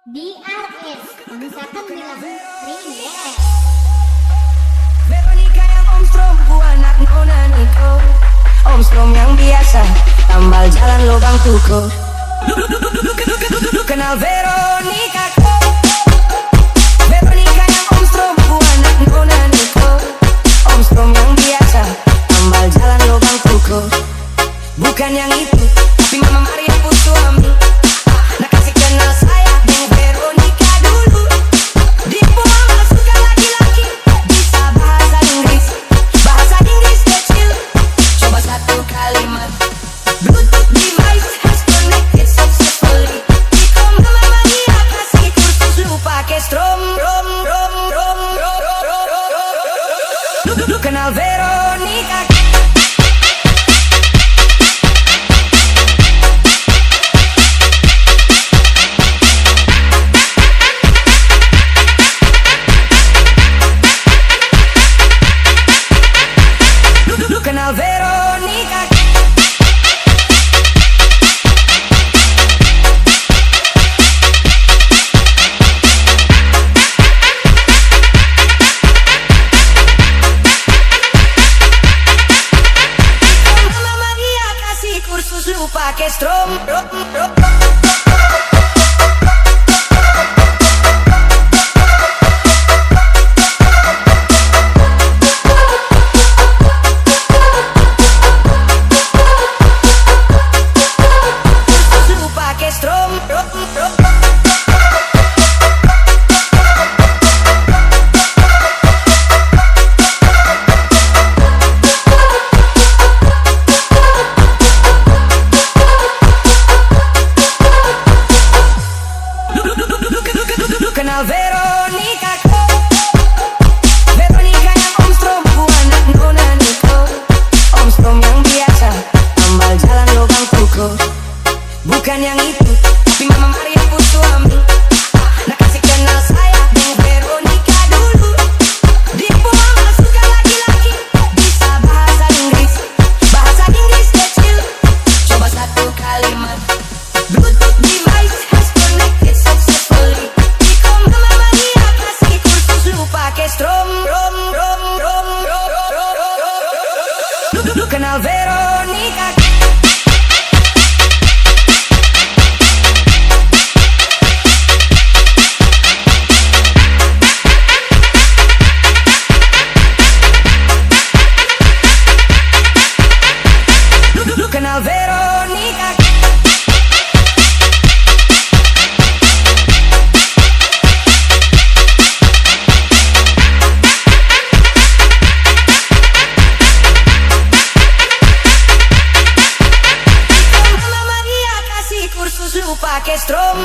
DRS mengisahkan bilang Remix. Veronica yang Om Strom, ku anak nona Niko. Om Strom yang biasa, tambal jalan lubang tuko. Kenal Veronica ko. Veronica yang Om Strom, ku anak nona Niko. Om Strom yang biasa, tambal jalan lubang tuko. Bukan yang itu, tapi Mama Maria pun suami. Nak kasih kenal saya dengan Veronica dulu. Dia pun mama suka laki-laki, bisa bahasa Inggris kecil. Coba satu kalimat. Bluetooth device has connected successfully. Iko Mama Maria kasih kursus lu pakai Strom. Kenal Veronica. Kenal Veronica. Mama Maria kasih kursus lu pakai Strom. Kenal Veronica ko. Veronica yang Om Strom, ku anak nona Niko. Om Strom yang biasa, tambal jalan lubang tuko. Bukan yang itu, tapi Mama Maria pun suami. Nak kasih kenal saya dengan Veronica dulu. Dia pun mama suka laki-laki, bisa bahasa Inggris kecil. Coba satu kalimat. Bluetooth device has connected successfully. Iko Mama Maria kasih kursus lu pakai Strom. Kenal Veronica. Kenal Veronica. Mama Maria kasih kursus lu pakai Strom.